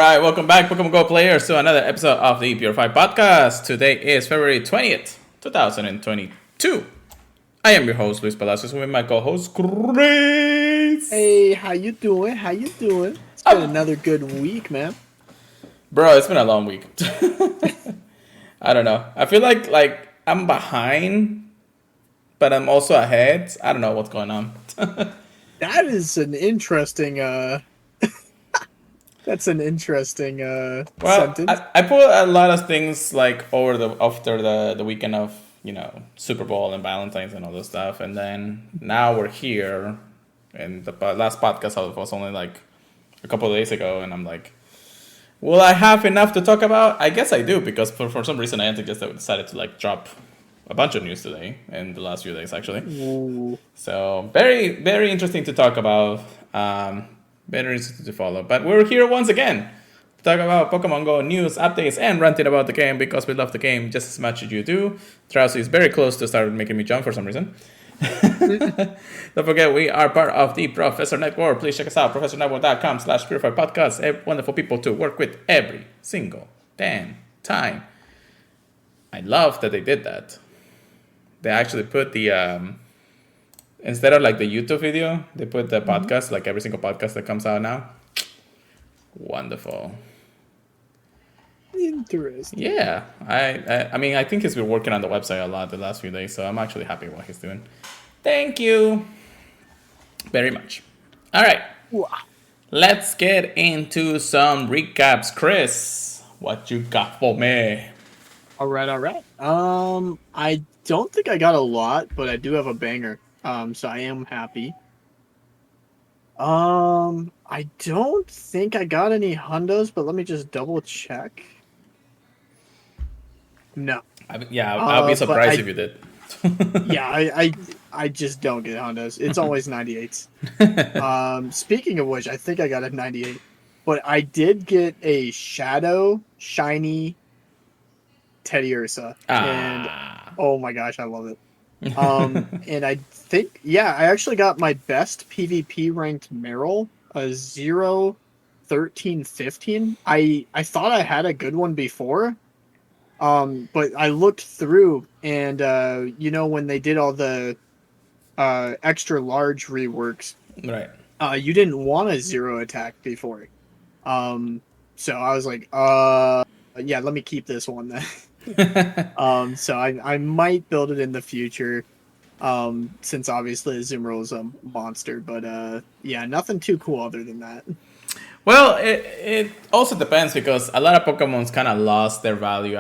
right, welcome back, Pokemon Go players, to another episode of the Purified podcast. Today is February 20th, 2022. I am your host, Luis Palacios, with my co-host, Chris. Hey, how you doing? It's been another good week, man. Bro, it's been a long week. I don't know. I feel like I'm behind, but I'm also ahead. I don't know what's going on. That is an interesting that's an interesting sentence. I put a lot of things like after the weekend of Super Bowl and Valentine's and all this stuff, and then now we're here, and the last podcast was only like a couple of days ago, and I'm like, will I have enough to talk about? I guess I do, because for some reason I just decided to like drop a bunch of news today in the last few days actually. Ooh. So very, very interesting to talk about. Very interesting to follow. But we're here once again to talk about Pokemon Go news, updates, and ranting about the game because we love the game just as much as you do. Drowsy is very close to start making me jump for some reason. Don't forget, we are part of the Professor Network. Please check us out, professornetwork.com/purified podcast. Wonderful people to work with every single damn time. I love that they did that. They actually put the instead of like the YouTube video, they put the podcast, like every single podcast that comes out now. Wonderful. Interesting. Yeah, I mean, I think he's been working on the website a lot the last few days, so I'm actually happy with what he's doing. Thank you very much. All right, Wow. let's get into some recaps. Chris, what you got for me? All right. I don't think I got a lot, but I do have a banger. So I am happy. I don't think I got any hundos, but let me just double check. No. I'll be surprised if you did. Yeah, I just don't get hundos. It's always 98s. Speaking of which, I think I got a 98. But I did get a shadow shiny Teddy Ursa. And oh my gosh, I love it. And I think, I actually got my best PvP ranked Meryl, a 0-13-15. I thought I had a good one before, but I looked through, and when they did all the extra large reworks, Right. You didn't want a 0 attack before. So I was like, let me keep this one then. So I might build it in the future, since obviously Azumarill is a monster, but nothing too cool other than that. Well, it also depends, because a lot of Pokemons kind of lost their value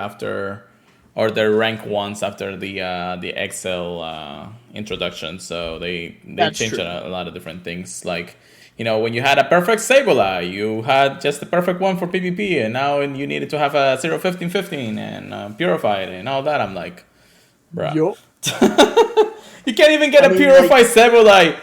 or their rank once after the XL introduction. So they changed a lot of different things. Like, when you had a perfect Sableye, you had just the perfect one for PvP, and now you needed to have a 0-15-15 and Purified and all that. I'm like, bruh. Yup. You can't even get a Purified Sableye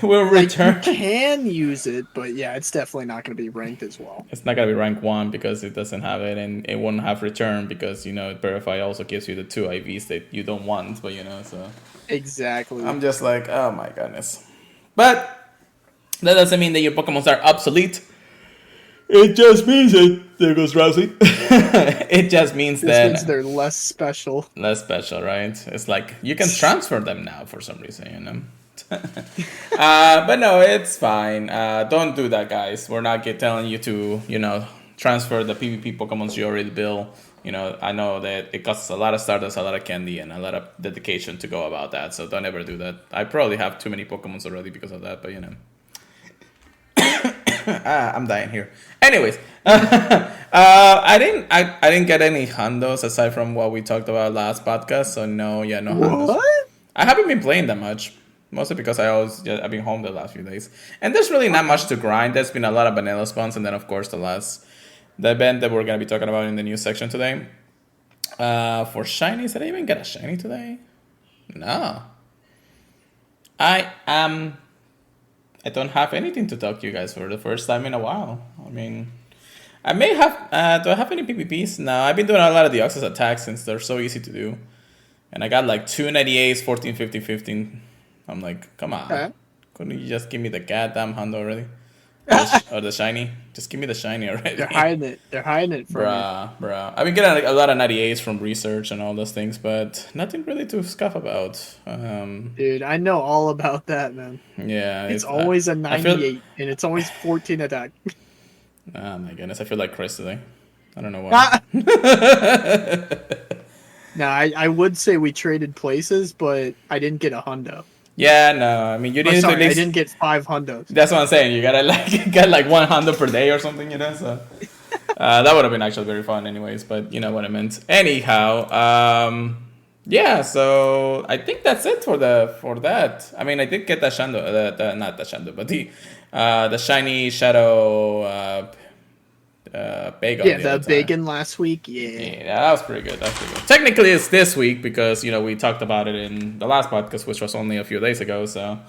will return. You can use it, but it's definitely not going to be ranked as well. It's not going to be rank 1 because it doesn't have it, and it won't have return because, Purified also gives you the 2 IVs that you don't want, but, so. Exactly. I'm just like, oh my goodness. But that doesn't mean that your Pokemons are obsolete. It just means that there goes Rousey. It just means this means they're less special. Less special, right? It's like you can transfer them now for some reason, But no, it's fine. Don't do that, guys. We're not telling you to, transfer the PvP Pokemons you already built. I know that it costs a lot of Stardust, a lot of candy, and a lot of dedication to go about that. So don't ever do that. I probably have too many Pokemons already because of that, but I'm dying here. Anyways, I didn't get any hundos aside from what we talked about last podcast. So no hundos. What? I haven't been playing that much, mostly because I've been home the last few days, and there's really not much to grind. There's been a lot of vanilla spawns, and then of course the event that we're gonna be talking about in the news section today. For shinies, did I even get a shiny today? No. I don't have anything to talk to you guys for the first time in a while. I mean, I may have... do I have any PvPs? No, I've been doing a lot of the Deoxys attacks since they're so easy to do. And I got like 2 98s, 14, 15, 15. I'm like, come on. Okay. Couldn't you just give me the goddamn hundo already? Or the shiny. Just give me the shiny already. They're hiding it. They're hiding it from you. Bruh. I've been getting like, a lot of 98s from research and all those things, but nothing really to scuff about. Dude, I know all about that, man. Yeah. It's always a I feel, 98, and it's always 14 attack. oh my goodness, I feel like Chris today. I don't know why. Now, I would say we traded places, but I didn't get a hundo. Yeah, no, I mean you need to at I least. didn't get 5 hundos. That's what I'm saying. You gotta like get like 100 per day or something, you know. So that would have been actually very fun, anyways. But you know what I meant. Anyhow, yeah. So I think that's it for that. I mean, I did get the Shando, not the Shando, but the shiny shadow. Bagel. Yeah, the bacon last week. Yeah, that was pretty good. Technically, it's this week because we talked about it in the last podcast, which was only a few days ago. So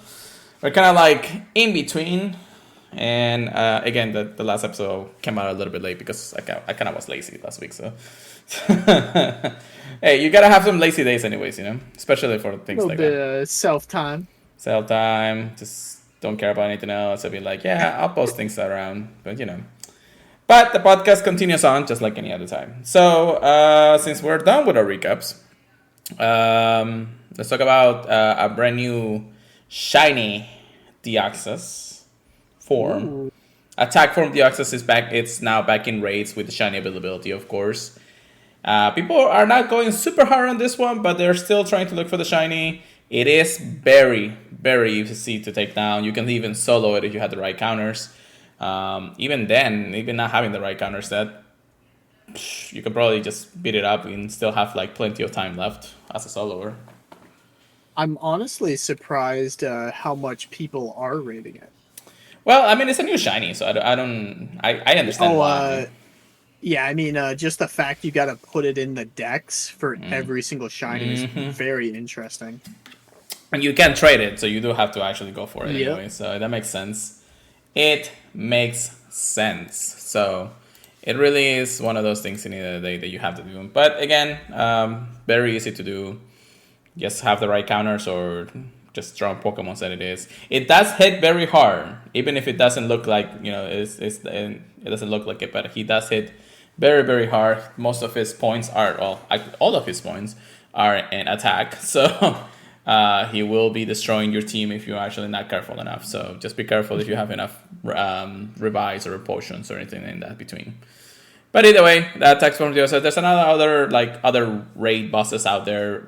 we're kind of like in between. And again, the last episode came out a little bit late because I kind of was lazy last week. So hey, you gotta have some lazy days, anyways. Especially for things like that. A little bit of self-time. Self-time. Just don't care about anything else. I'll be like, yeah, I'll post things around, but But the podcast continues on just like any other time. So, since we're done with our recaps, let's talk about a brand new shiny Deoxys form. Ooh. Attack form Deoxys is back. It's now back in raids with the shiny availability, of course. People are not going super hard on this one, but they're still trying to look for the shiny. It is very, very easy to take down. You can even solo it if you have the right counters. Even then, even not having the right counter set, you could probably just beat it up and still have like plenty of time left as a soloer. I'm honestly surprised how much people are rating it. Well, I mean, it's a new shiny, so I understand why. Yeah, I mean, just the fact you got to put it in the decks for every single shiny is very interesting. And you can trade it, so you do have to actually go for it anyway, so that makes sense. It makes sense. So it really is one of those things in the end of the day that you have to do. But again, very easy to do. Just have the right counters or just strong Pokemon that it is. It does hit very hard, even if it doesn't look like it doesn't look like it. But he does hit very, very hard. Most of his points are all of his points are in attack. So. He will be destroying your team if you're actually not careful enough. So just be careful if you have enough revives or potions or anything in that between. But either way, that attacks from Deoxys. There's other raid bosses out there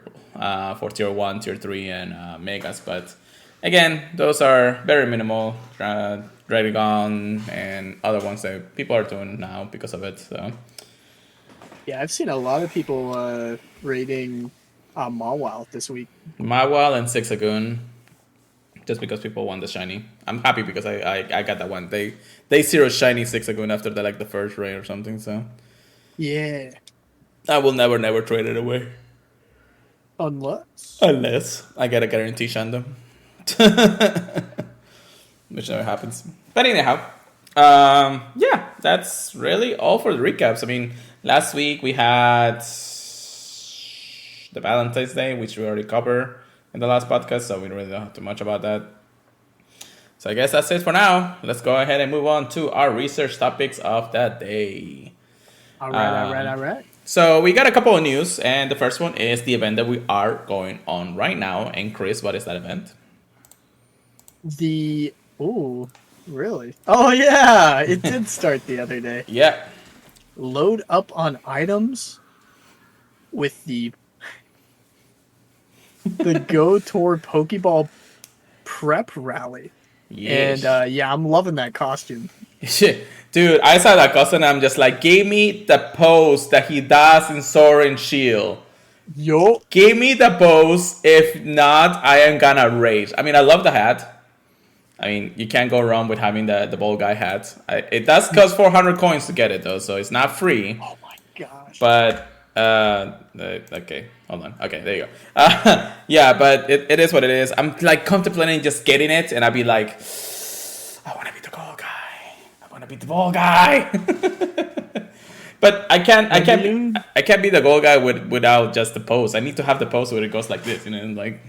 for tier 1, tier 3, and megas. But again, those are very minimal. Dragon and other ones that people are doing now because of it. So yeah, I've seen a lot of people raiding Mawile this week. Mawile and Zigzagoon, just because people want the shiny. I'm happy because I got that one. They zero shiny Zigzagoon after the first raid or something. So yeah, I will never trade it away unless I get a guarantee Shando, which never happens. But anyhow, yeah, that's really all for the recaps. I mean, last week we had the Valentine's Day, which we already covered in the last podcast, so we don't really know too much about that. So I guess that's it for now. Let's go ahead and move on to our research topics of the day. All right. So we got a couple of news, and the first one is the event that we are going on right now. And Chris, what is that event? Really? Oh yeah, it did start the other day. Yeah. Load up on items with the Go Tour Pokeball Prep Rally. Yes. And I'm loving that costume. Dude, I saw that costume and I'm just like, give me the pose that he does in Sword and Shield. Yo. Give me the pose. If not, I am gonna rage. I mean, I love the hat. I mean, you can't go wrong with having the bald guy hat. It does cost 400 coins to get it though, so it's not free. Oh my gosh. But okay, hold on. Okay, there you go. Yeah, but it is what it is. I'm like contemplating just getting it, and I'd be like, I want to be the gold guy. I want to be the ball guy. But I can't be the gold guy without just the pose. I need to have the pose where it goes like this, like.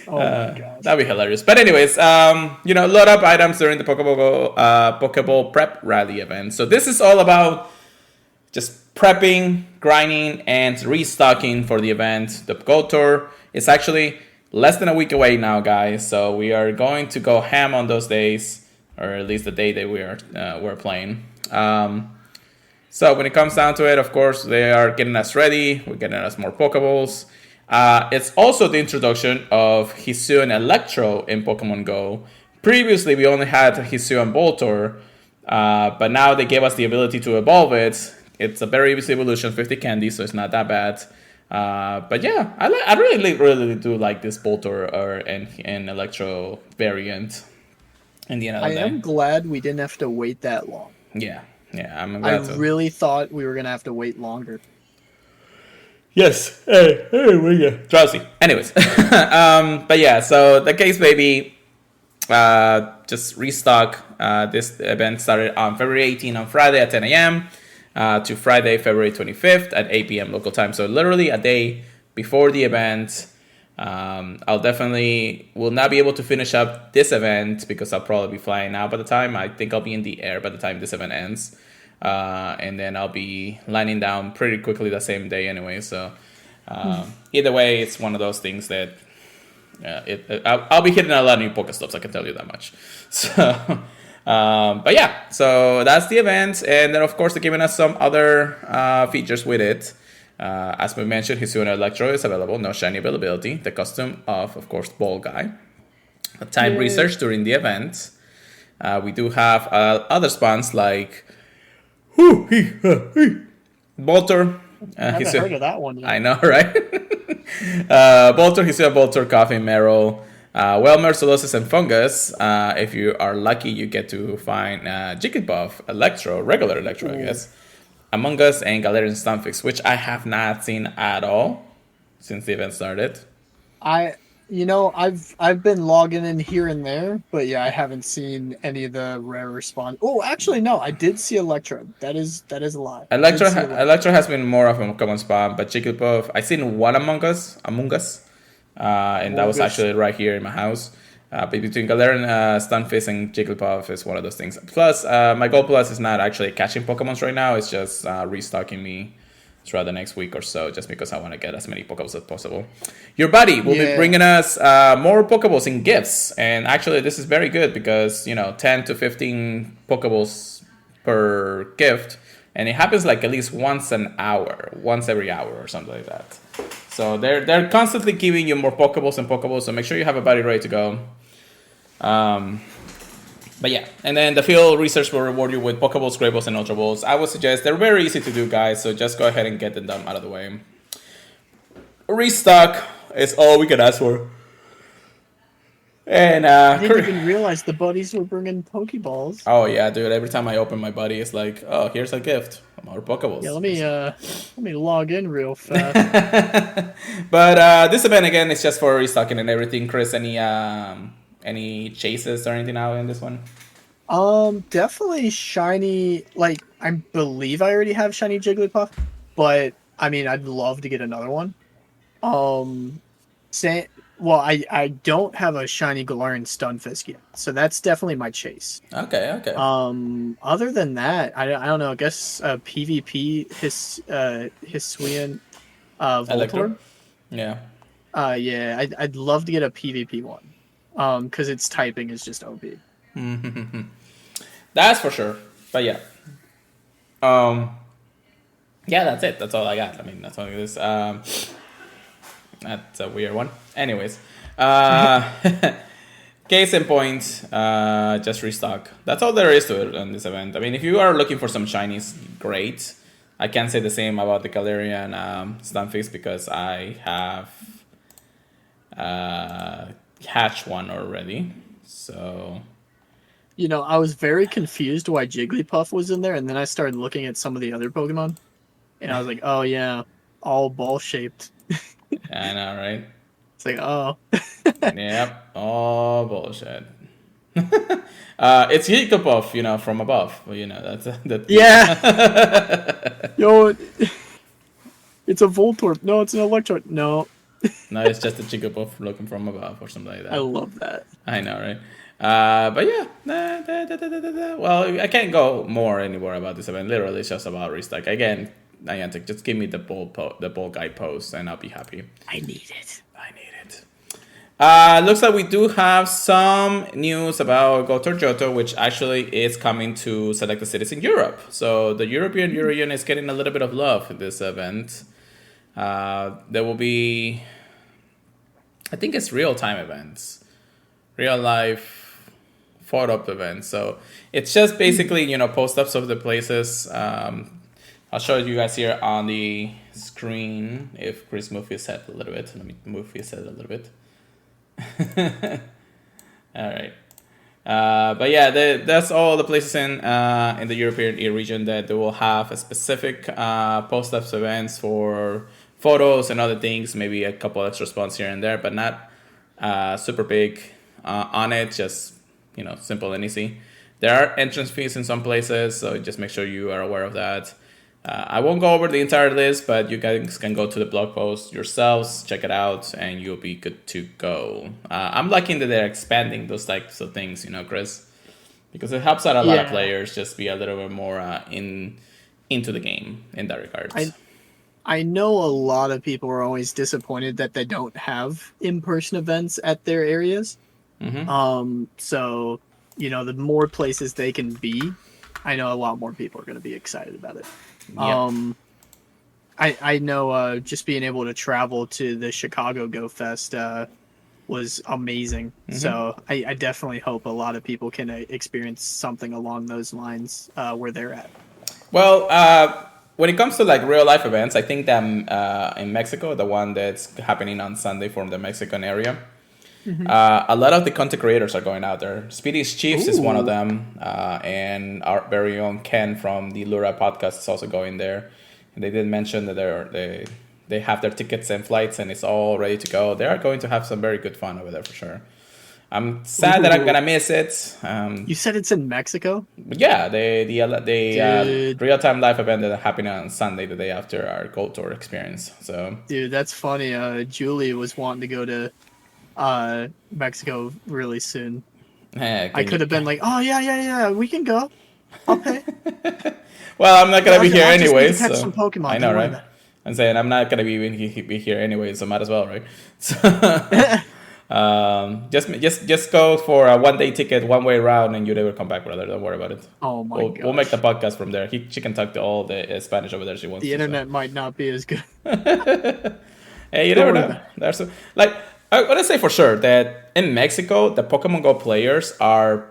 Oh my gosh. That'd be hilarious. But anyways, load up items during the Pokeball Prep Rally event. So this is all about just prepping, grinding, and restocking for the event. The Go Tour is actually less than a week away now, guys. So we are going to go ham on those days, or at least the day that we're playing. So when it comes down to it, of course, they are getting us ready. We're getting us more Pokeballs. It's also the introduction of Hisuian Electro in Pokemon Go. Previously, we only had Hisuian Voltor, but now they gave us the ability to evolve it. It's a very easy evolution, 50 candy, so it's not that bad. But yeah, I really do like this Voltor and Electro variant. In the end of the day, I am glad we didn't have to wait that long. Yeah, I'm glad I really thought we were gonna have to wait longer. Yes. Hey, we go. Drowsy. Anyways. But yeah, so the case baby, just restock. This event started on February 18 on Friday at 10 a.m. To Friday, February 25th at 8 p.m. local time. So literally a day before the event. I'll definitely will not be able to finish up this event because I'll probably be flying out by the time. I think I'll be in the air by the time this event ends. And then I'll be lining down pretty quickly the same day anyway. So either way, it's one of those things that I'll be hitting a lot of new Pokestops, I can tell you that much. So, but yeah, so that's the event. And then, of course, they're giving us some other features with it. As we mentioned, Hisuian Electro is available, no shiny availability. The costume of course, Ball Guy. Time research during the event. We do have other spawns like Bolter. I haven't heard of that one yet. I know, right? Bolter, Hisuian Bolter, Coffee, Meryl, Mercillosis, and Fungus. If you are lucky, you get to find Jigglypuff, regular Electro, I guess. Among Us, and Galarian Stunfix, which I have not seen at all since the event started. I've been logging in here and there, but yeah, I haven't seen any of the rare response. Oh, actually, no, I did see Electro. That is a lie. Electro has been more of a common spawn, but Jigglypuff, I seen one Among Us, and that was actually right here in my house. But between Galarian, Stunfisk, and Jigglypuff is one of those things. Plus, my goal plus is not actually catching Pokemons right now. It's just restocking me throughout the next week or so, just because I want to get as many Pokeballs as possible. Your buddy will be bringing us more Pokeballs in gifts. And actually, this is very good because, 10 to 15 Pokeballs per gift. And it happens like at least once every hour or something like that. So they're constantly giving you more Pokeballs and Pokeballs. So make sure you have a buddy ready to go. But yeah, and then the field research will reward you with Pokeballs, Great Balls, and Ultra Balls. I would suggest they're very easy to do, guys, so just go ahead and get them done out of the way. Restock is all we can ask for. And I didn't even realize the buddies were bringing Pokeballs. Oh yeah, dude! Every time I open my buddy, it's like, oh, here's a gift, more Pokeballs. Yeah, let me log in real fast. But this event again is just for restocking and everything. Chris, any chases or anything out in this one? Definitely shiny. Like, I believe I already have shiny Jigglypuff, but I mean, I'd love to get another one. I don't have a shiny Galarian Stunfisk yet, so that's definitely my chase. Okay. Other than that, I don't know. I guess PvP Hisuian Voltor. Yeah. Yeah, I'd love to get a PvP one. Because its typing is just OP. That's for sure. But yeah. Yeah, that's it. That's all I got. I mean, that's all it is. That's a weird one. Anyways. Case in point, just restock. That's all there is to it on this event. I mean, if you are looking for some shinies, great. I can't say the same about the Galarian Stunfisk because I have hatched one already. So, I was very confused why Jigglypuff was in there, and then I started looking at some of the other Pokemon, and I was like, oh yeah, all ball shaped. I know, right? It's like, oh. Yep, all bullshit. It's Jigglypuff, from above. That's yeah. Yo, it's a Voltorb. No, it's an Electro. No, No, it's just a Jigglypuff looking from above or something like I that. love that. I know, right? But yeah, well, I can't go more anymore about this event. Literally, it's just about restock. Again, Niantic, just give me the ball guide post, and I'll be happy. I need it. I need it. Looks like we do have some news about GO Jotho, which actually is coming to selected cities in Europe. So the European region is getting a little bit of love in this event. There will be, I think it's real-time events, real-life photo-up events. So it's just basically, post-ups of the places. I'll show you guys here on the screen if Chris moves his head a little bit. Let me move his head a little bit. All right. But yeah, that's all the places in the European region that they will have a specific post-ups events for photos and other things. Maybe a couple extra spawns here and there, but not super big on it. Just simple and easy. There are entrance fees in some places, so just make sure you are aware of that. I won't go over the entire list, but you guys can go to the blog post yourselves, check it out, and you'll be good to go. I'm liking that they're expanding those types of things, Chris, because it helps out a lot of players just be a little bit more into the game in that regard. I know a lot of people are always disappointed that they don't have in-person events at their areas. Mm-hmm. So, the more places they can be, I know a lot more people are going to be excited about it. Yep. I know just being able to travel to the Chicago Go Fest was amazing. Mm-hmm. So I definitely hope a lot of people can experience something along those lines where they're at. Well, when it comes to real life events, I think that in Mexico, the one that's happening on Sunday from the Mexican area, mm-hmm. A lot of the content creators are going out there. Speedy's Chiefs is one of them, and our very own Ken from the Lura podcast is also going there. And they did mention that they have their tickets and flights, and it's all ready to go. They are going to have some very good fun over there for sure. I'm sad that I'm gonna miss it. You said it's in Mexico? Yeah, the real-time live event that happened on Sunday, the day after our Gold Tour experience. So, dude, that's funny. Julie was wanting to go to Mexico really soon. I could have been like, oh yeah, we can go. I'll pay. Well, I'm not gonna be here anyways. Catch some Pokemon. I know, right? I'm saying I'm not gonna be here anyways, so might as well, right? So, just go for a 1-day ticket, one-way round, and you never come back, brother. Don't worry about it. Oh my god. We'll make the podcast from there. She can talk to all the Spanish over there she wants. The internet might not be as good. Hey, you never know. There's I want to say for sure that in Mexico, the Pokemon Go players are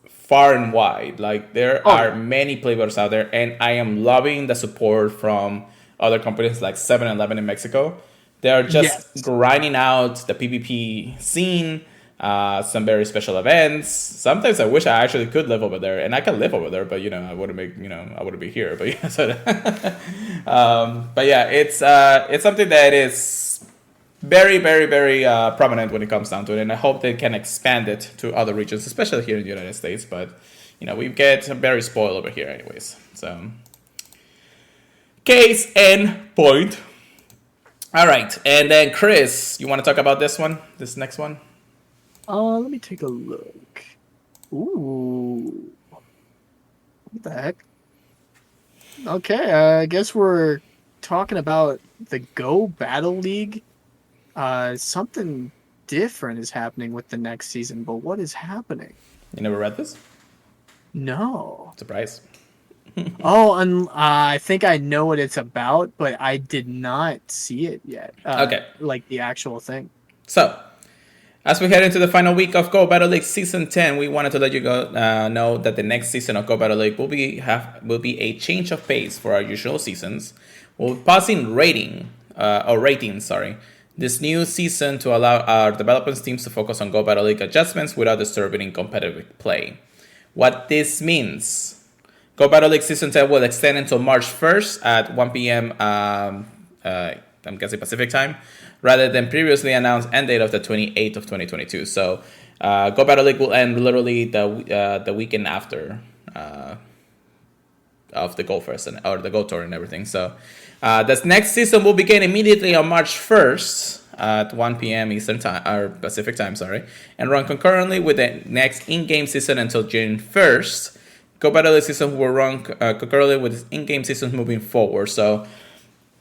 far and wide. There are many players out there, and I am loving the support from other companies like 7-Eleven in Mexico. They are just grinding out the PvP scene, some very special events. Sometimes I wish I actually could live over there, and I can live over there, but I wouldn't I wouldn't be here. But yeah, but yeah, it's something that is very, very, very prominent when it comes down to it, and I hope they can expand it to other regions, especially here in the United States. But we get very spoiled over here, anyways. So, case in point. All right, and then Chris, you want to talk about this next one? Let me take a look. Ooh, what the heck? Okay, I guess we're talking about the Go Battle League. Something different is happening with the next season, but what is happening? You never read this? No. Surprise. And I think I know what it's about, but I did not see it yet. Okay. Like the actual thing. So, as we head into the final week of Go Battle League Season 10, we wanted to let you know that the next season of Go Battle League will be a change of pace for our usual seasons. We'll be pausing ratings, this new season to allow our development teams to focus on Go Battle League adjustments without disturbing competitive play. What this means: Go Battle League Season 10 will extend until March 1st at 1 p.m. I'm guessing Pacific time, rather than previously announced end date of the 28th of 2022. So, Go Battle League will end literally the weekend after of the Go Fest or the Go Tour and everything. So, this next season will begin immediately on March 1st at 1 p.m. Eastern time or Pacific time, sorry, and run concurrently with the next in-game season until June 1st. Go Battle League season will run concurrently with its in-game seasons moving forward. So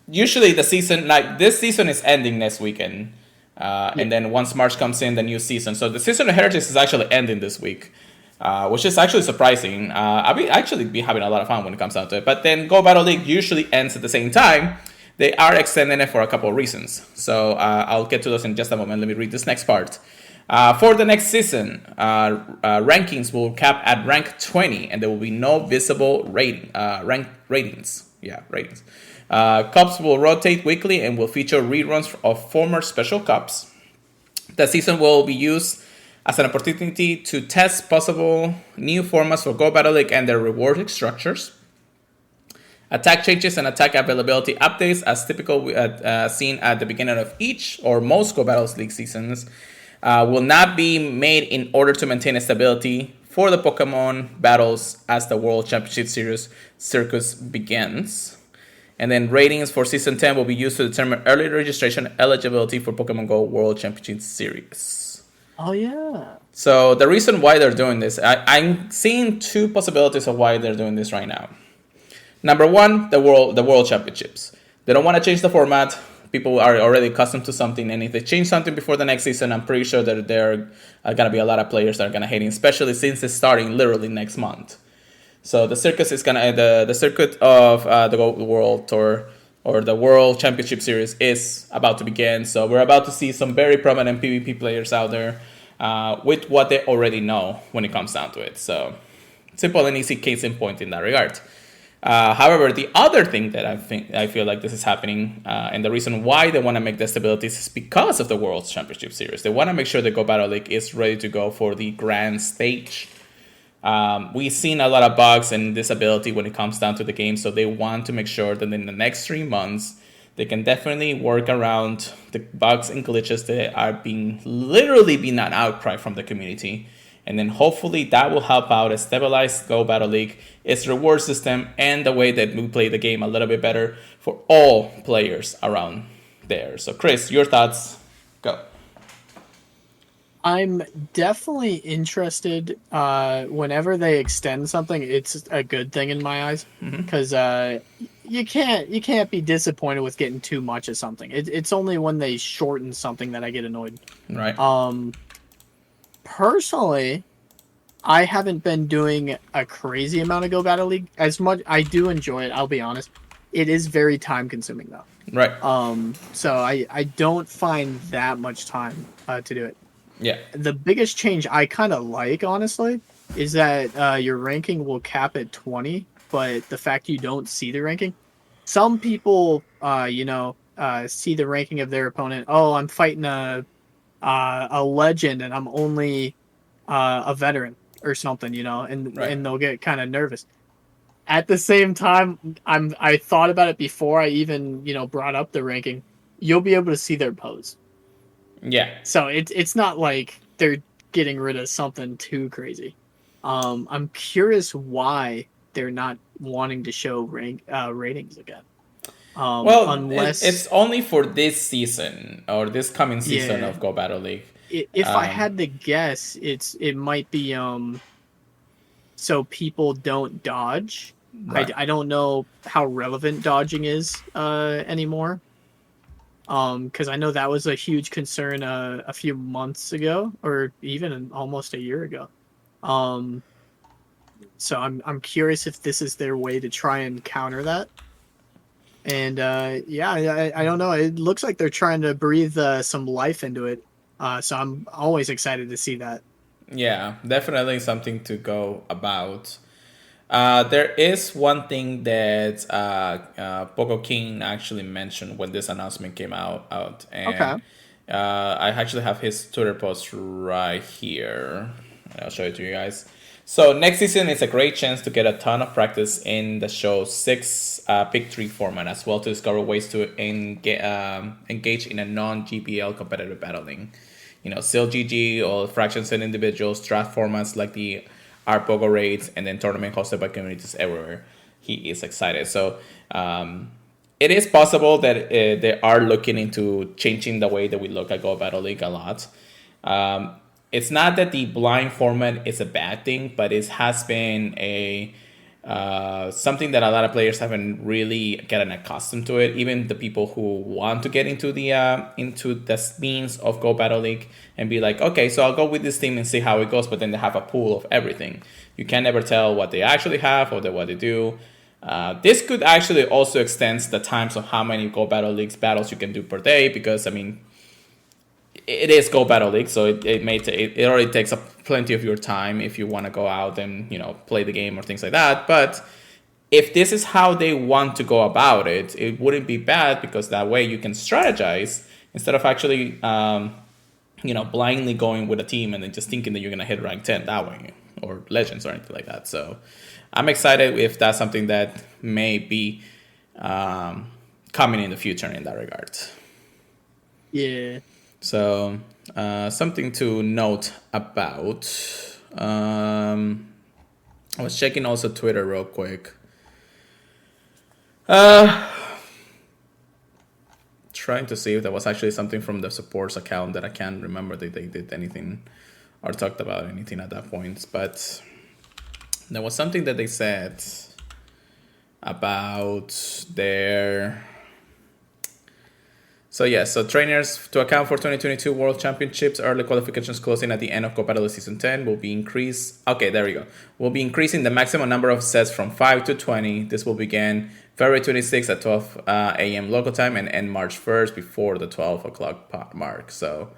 usually the season, like this season, is ending next weekend, and then once March comes in, the new season. So the season of Heritage is actually ending this week, which is actually surprising. I'll actually be having a lot of fun when it comes down to it. But then Go Battle League usually ends at the same time. They are extending it for a couple of reasons. So I'll get to those in just a moment. Let me read this next part. For the next season, rankings will cap at rank 20, and there will be no visible rank ratings. Yeah, ratings. Cups will rotate weekly and will feature reruns of former special cups. The season will be used as an opportunity to test possible new formats for Go Battle League and their reward structures. Attack changes and attack availability updates, as typical seen at the beginning of each or most Go Battle League seasons, will not be made in order to maintain stability for the Pokemon battles as the World Championship Series circus begins. And then ratings for Season 10 will be used to determine early registration eligibility for Pokemon GO World Championship Series. Oh, yeah. So the reason why they're doing this, I'm seeing two possibilities of why they're doing this right now. Number one, the World Championships. They don't want to change the format. People are already accustomed to something, and if they change something before the next season, I'm pretty sure that there are going to be a lot of players that are going to hate it, especially since it's starting literally next month. So the circus is gonna the circuit of the World Tour or the World Championship Series is about to begin. So we're about to see some very prominent PvP players out there with what they already know when it comes down to it. So simple and easy case in point in that regard. However, the other thing that I feel like this is happening, and the reason why they want to make the stabilities is because of the World Championship Series. They want to make sure the Go Battle League is ready to go for the grand stage. We've seen a lot of bugs and disability when it comes down to the game, so they want to make sure that in the next 3 months, they can definitely work around the bugs and glitches that are being an outcry from the community. And then hopefully that will help out and stabilize Go Battle League, its reward system, and the way that we play the game a little bit better for all players around there. So Chris, your thoughts? Go. I'm definitely interested. Whenever they extend something, it's a good thing in my eyes, because you can't be disappointed with getting too much of something. It's only when they shorten something that I get annoyed. Right. Personally, I haven't been doing a crazy amount of Go Battle League. As much I do enjoy it, I'll be honest. It is very time consuming though. Right. So I don't find that much time to do it. Yeah. The biggest change I kind of like, honestly, is that your ranking will cap at 20, but the fact you don't see the ranking. Some people, see the ranking of their opponent. Oh, I'm fighting a legend and I'm only a veteran or something, and they'll get kind of nervous. At the same time, I thought about it before I even brought up the ranking. You'll be able to see their pose. Yeah. So it's not like they're getting rid of something too crazy. I'm curious why they're not wanting to show ratings again. Unless it's only for this season or this coming season of Go Battle League. If I had to guess, it might be so people don't dodge. Right. I don't know how relevant dodging is anymore. Because I know that was a huge concern a few months ago, or even almost a year ago. So I'm curious if this is their way to try and counter that. And I don't know. It looks like they're trying to breathe some life into it. So I'm always excited to see that. Yeah, definitely something to go about. There is one thing that Poco King actually mentioned when this announcement came out, and I actually have his Twitter post right here. I'll show it to you guys. So next season is a great chance to get a ton of practice in the show's 6 pick 3 format, as well to discover ways to engage in a non-GPL competitive battling. Still GG or fractions and individuals, draft formats like the Pogo raids, and then tournament hosted by communities everywhere. He is excited. So it is possible that they are looking into changing the way that we look at Go Battle League a lot. It's not that the blind format is a bad thing, but it has been a something that a lot of players haven't really gotten accustomed to it. Even the people who want to get into the means of Go Battle League and be like, okay, so I'll go with this team and see how it goes, but then they have a pool of everything. You can never tell what they actually have or what they do. This could actually also extend the times of how many Go Battle Leagues battles you can do per day, because I mean, it is Go Battle League, so it already takes up plenty of your time if you want to go out and play the game or things like that. But if this is how they want to go about it, it wouldn't be bad, because that way you can strategize instead of actually blindly going with a team and then just thinking that you're gonna hit rank 10 that way, or Legends or anything like that. So I'm excited if that's something that may be coming in the future in that regard. Yeah. So something to note about. I was checking also Twitter real quick. Trying to see if there was actually something from the supports account that I can't remember that they did anything or talked about anything at that point. But there was something that they said about their... So trainers to account for 2022 World Championships early qualifications closing at the end of Go Battle Season 10 will be increased. Okay, there we go. We'll be increasing the maximum number of sets from 5 to 20. This will begin February 26th at 12 a.m. local time and end March 1st before the 12 o'clock mark. So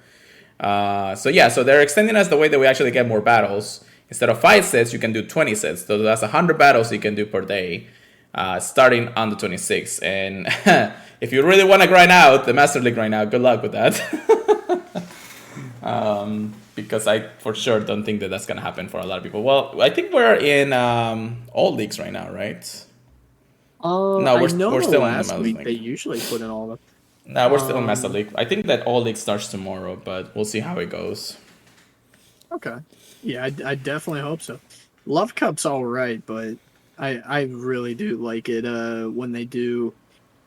they're extending us the way that we actually get more battles. Instead of 5 sets, you can do 20 sets. So that's 100 battles you can do per day, starting on the 26th. And if you really want to grind out the Master League right now, good luck with that. Because I for sure don't think that that's going to happen for a lot of people. Well, I think we're in all leagues right now, right? No, we're still in the Master League. They usually put in all of them. No, we're still in Master League. I think that all league starts tomorrow, but we'll see how it goes. Okay. Yeah, I definitely hope so. Love Cup's all right, but I really do like it when they do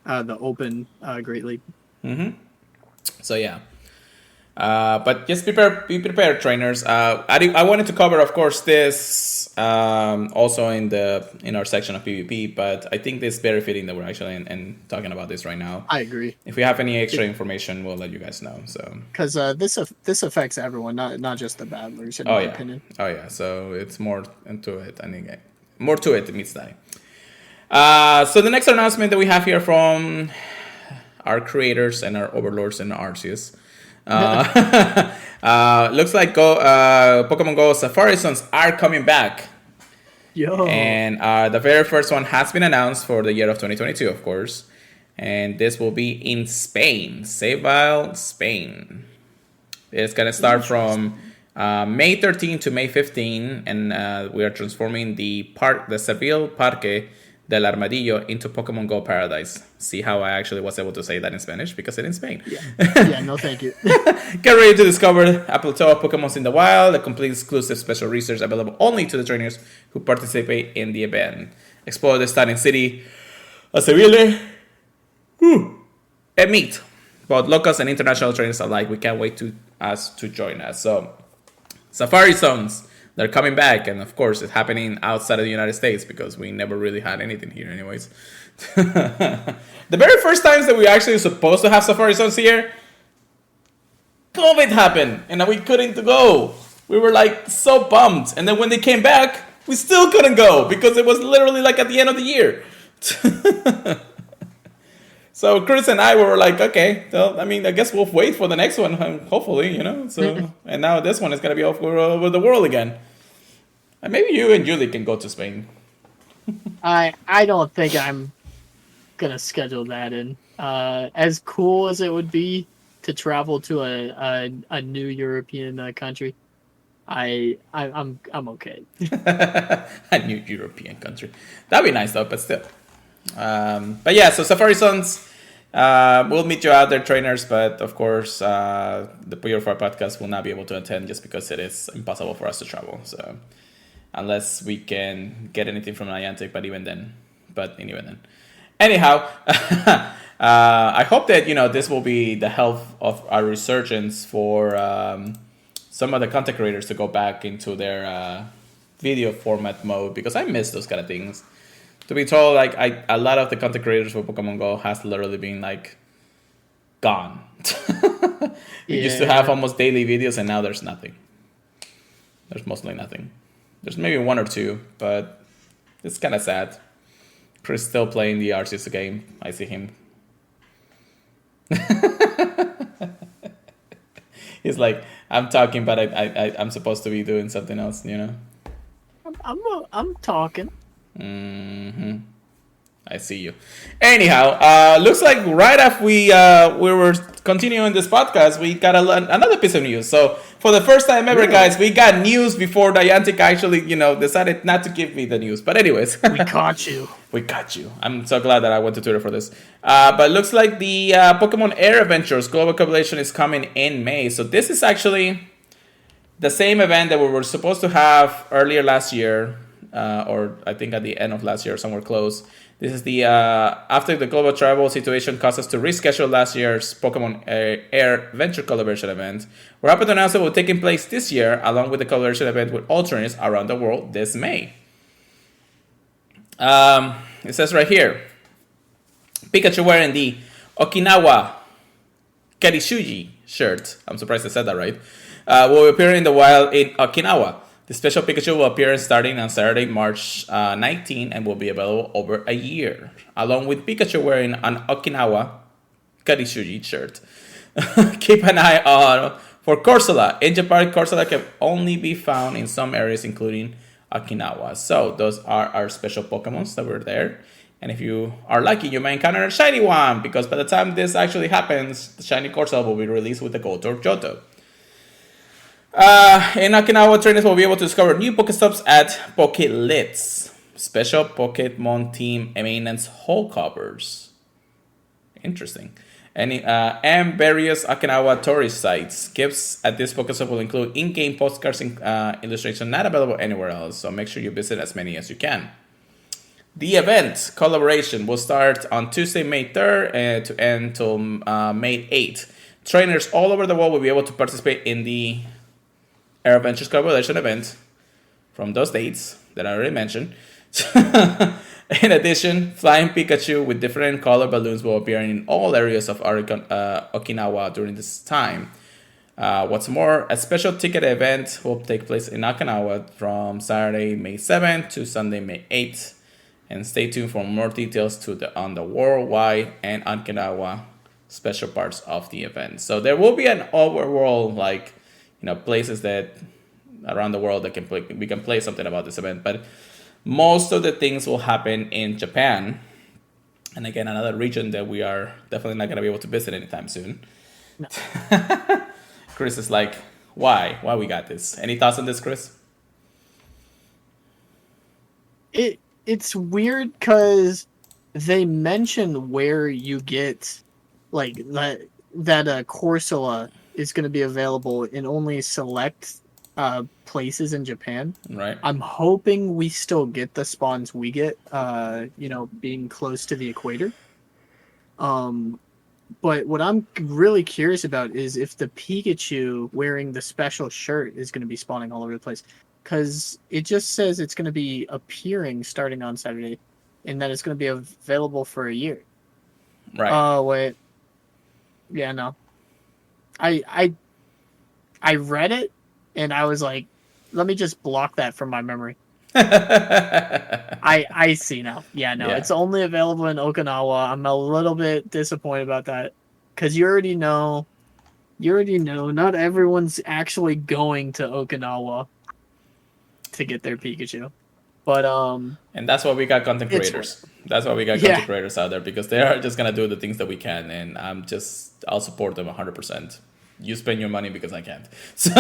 the Open Great League. Mm-hmm. So yeah. But just be prepared, trainers. I wanted to cover, of course, this also in our section of PvP, but I think this is very fitting that we're actually in talking about this right now. I agree. If we have any extra information, we'll let you guys know. So because this affects everyone, not just the battlers, in my opinion. Oh yeah, so it's more into it. I think more to it meets that. So the next announcement that we have here from our creators and our overlords and Arceus. Looks like Pokemon Go Safari Zones are coming back. Yo. And the very first one has been announced for the year of 2022, of course. And this will be in Spain, Seville, Spain. It's going to start from May 13 to May 15. And we are transforming the Seville Parque del Armadillo into Pokemon Go Paradise. See how I actually was able to say that in Spanish, because it's in Spain. Yeah, no thank you. Get ready to discover a plateau of Pokemon in the wild, a complete exclusive special research available only to the trainers who participate in the event. Explore the stunning city of Seville and meet both locals and international trainers alike. We can't wait to join us. So, Safari Zones, they're coming back, and of course it's happening outside of the United States because we never really had anything here anyways. The very first times that we actually were supposed to have Safari Zones here, COVID happened and we couldn't go. We were like so bummed, and then when they came back, we still couldn't go because it was literally like at the end of the year. So Chris and I were like, okay, well, I mean, I guess we'll wait for the next one, hopefully, So, and now this one is going to be all over the world again. And maybe you and Julie can go to Spain. I don't think I'm going to schedule that in. As cool as it would be to travel to a new European country, I'm okay. A new European country. That'd be nice though, but still. But yeah, so Safari Zones, we'll meet you out there, trainers, but of course, the Purified podcast will not be able to attend just because it is impossible for us to travel. So unless we can get anything from Niantic, but even then. Anyhow, I hope that this will be the help of our resurgence for some of the content creators to go back into their video format mode, because I miss those kind of things. To be told, like a lot of the content creators for Pokemon Go has literally been like gone. We used to have almost daily videos, and now there's nothing. There's mostly nothing. There's maybe one or two, but it's kind of sad. Chris still playing the Arceus game. I see him. He's like, I'm talking, but I'm supposed to be doing something else, I'm talking. I see you. Anyhow, looks like right after we were continuing this podcast, we got another piece of news. So for the first time ever, guys, we got news before Niantic actually, decided not to give me the news. But anyways, we caught you. We got you. I'm so glad that I went to Twitter for this. But looks like the Pokemon Air Adventures Global Compilation is coming in May. So this is actually the same event that we were supposed to have earlier last year, or I think at the end of last year, somewhere close. This is the after the global travel situation caused us to reschedule last year's Pokemon Air Venture Collaboration event. We're happy to announce that it will take place this year, along with the collaboration event with alternates around the world this May. It says right here, Pikachu wearing the Okinawa Karishuji shirt. I'm surprised I said that right. Will appear in the wild in Okinawa. The special Pikachu will appear starting on Saturday, March 19, and will be available over a year, along with Pikachu wearing an Okinawa Karishuji shirt. Keep an eye on for Corsola. In Japan, Corsola can only be found in some areas, including Okinawa. So those are our special Pokemons that were there. And if you are lucky, you may encounter a shiny one, because by the time this actually happens, the shiny Corsola will be released with the GO Jotho. In Okinawa, trainers will be able to discover new Pokestops at Pokelits, special Pokemon team maintenance hall covers. Interesting. And various Okinawa tourist sites. Gifts at this Pokestop will include in-game postcards and illustrations not available anywhere else, so make sure you visit as many as you can. The event collaboration will start on Tuesday, May 3rd, to end till May 8th. Trainers all over the world will be able to participate in the Air Adventures Collaboration event from those dates that I already mentioned. In addition, flying Pikachu with different color balloons will appear in all areas of Okinawa during this time. What's more, a special ticket event will take place in Okinawa from Saturday, May 7th to Sunday, May 8th. And stay tuned for more details on the worldwide and Okinawa special parts of the event. So there will be an overall, places that around the world that we can play something about this event, but most of the things will happen in Japan, and again, another region that we are definitely not going to be able to visit anytime soon. No. Chris is like, why we got this? Any thoughts on this, Chris? It's weird because they mention where you get that Corsola is going to be available in only select places in Japan. Right. I'm hoping we still get the spawns we get, being close to the equator. But what I'm really curious about is if the Pikachu wearing the special shirt is going to be spawning all over the place. Because it just says it's going to be appearing starting on Saturday, and that it's going to be available for a year. Right. Oh, wait. Yeah, no. I read it, and I was like, let me just block that from my memory. I see now. Yeah, no, It's only available in Okinawa. I'm a little bit disappointed about that, because you already know, not everyone's actually going to Okinawa to get their Pikachu. But and that's why we got content creators. That's why we got content creators out there, because they are just gonna do the things that we can, and I'll support them 100%. You spend your money because I can't. So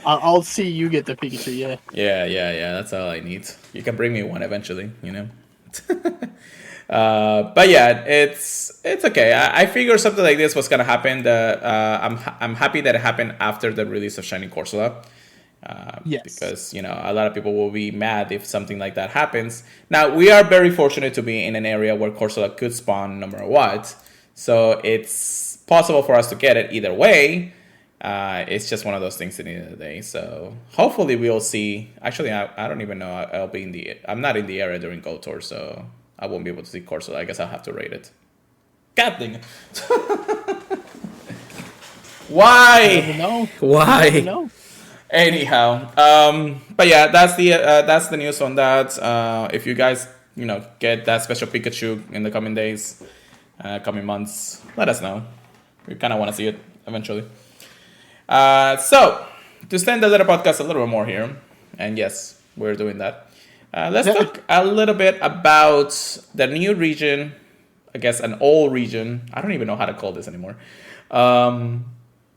I'll see you get the Pikachu. Yeah. That's all I need. You can bring me one eventually, But yeah, it's okay. I figured something like this was gonna happen. I'm happy that it happened after the release of Shiny Corsola. Yes. because a lot of people will be mad if something like that happens. Now we are very fortunate to be in an area where Corsola could spawn no matter what, so it's possible for us to get it either way. It's just one of those things at the end of the day. So hopefully we'll see. Actually, I don't even know. I'll be in the. I'm not in the area during Go Tour, so I won't be able to see Corsola. I guess I'll have to rate it. God dang it! You never Why? know. Why? You never know. Anyhow, but yeah, that's the news on that. If you guys get that special Pikachu in the coming days, coming months, let us know. We kind of want to see it eventually. So to extend the little podcast a little bit more here, and yes, we're doing that. Let's talk a little bit about the new region. I guess an old region. I don't even know how to call this anymore. The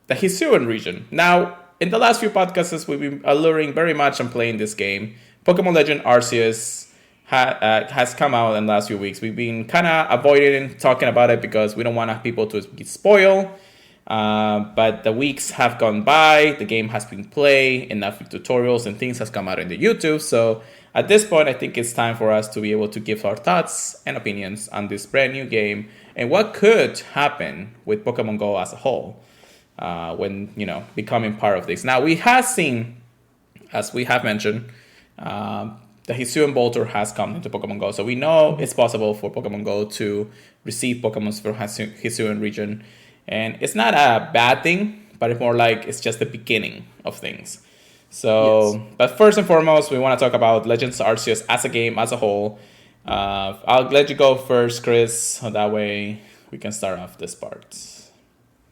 Hisuian region. Now, in the last few podcasts, we've been alluring very much on playing this game. Pokemon Legend Arceus has come out in the last few weeks. We've been kind of avoiding talking about it because we don't want people to get spoiled. But the weeks have gone by. The game has been played. Enough tutorials and things has come out in the YouTube. So at this point, I think it's time for us to be able to give our thoughts and opinions on this brand new game and what could happen with Pokemon Go as a whole. When becoming part of this. Now we have seen, as we have mentioned, the Hisuian Bolter has come into Pokemon Go, so we know it's possible for Pokemon Go to receive Pokemon from Hisuian region, and it's not a bad thing, but it's more like it's just the beginning of things. So, yes. But first and foremost, we want to talk about Legends Arceus as a game as a whole. I'll let you go first, Chris, so that way we can start off this part.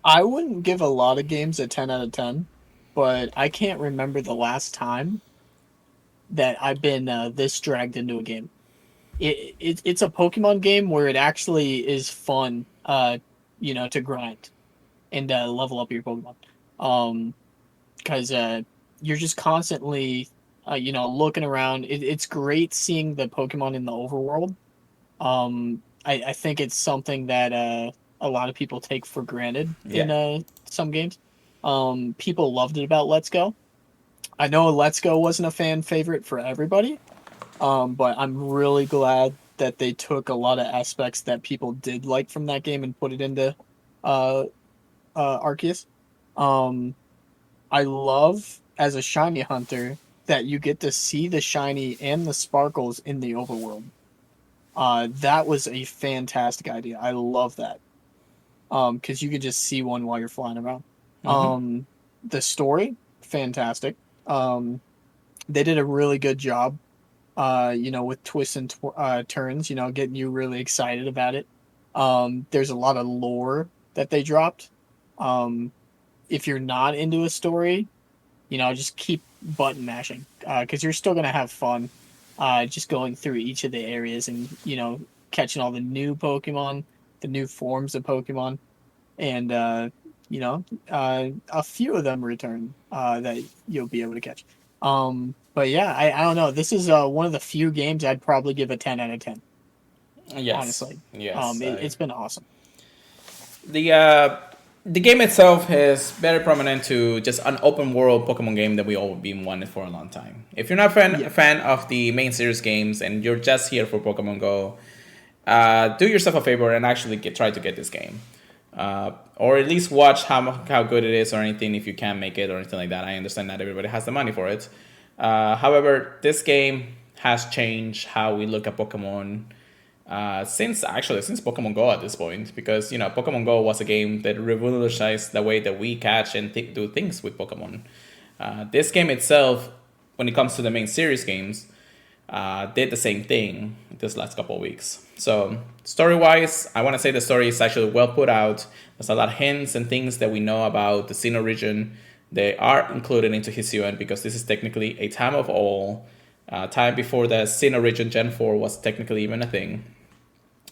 I wouldn't give a lot of games a 10 out of 10, but I can't remember the last time that I've been this dragged into a game. It's a Pokemon game where it actually is fun, to grind and level up your Pokemon. Because you're just constantly, looking around. It's great seeing the Pokemon in the overworld. I think it's something that a lot of people take for granted in some games. People loved it about Let's Go. I know Let's Go wasn't a fan favorite for everybody, but I'm really glad that they took a lot of aspects that people did like from that game and put it into Arceus. I love, as a shiny hunter, that you get to see the shiny and the sparkles in the overworld. That was a fantastic idea. I love that. Because you could just see one while you're flying around. Mm-hmm. The story, fantastic. They did a really good job, with twists and turns, getting you really excited about it. There's a lot of lore that they dropped. If you're not into a story, just keep button mashing, because you're still going to have fun just going through each of the areas and, catching all the new Pokemon, the new forms of Pokemon, and a few of them return that you'll be able to catch. But yeah, I don't know. This is one of the few games I'd probably give a 10 out of 10. Yes. Honestly. Yes. It's been awesome. The game itself is very prominent to just an open world Pokemon game that we all been wanting for a long time. If you're not a fan of the main series games and you're just here for Pokemon Go, do yourself a favor and actually try to get this game. Or at least watch how good it is or anything if you can't make it or anything like that. I understand not everybody has the money for it. However, this game has changed how we look at Pokemon since Pokemon Go at this point, because Pokemon Go was a game that revolutionized the way that we catch and do things with Pokemon. This game itself, when it comes to the main series games, did the same thing this last couple of weeks. So story-wise, I want to say the story is actually well put out. There's a lot of hints and things that we know about the Sinnoh region. They are included into Hisuian because this is technically a time of all, time before the Sinnoh region Gen 4 was technically even a thing.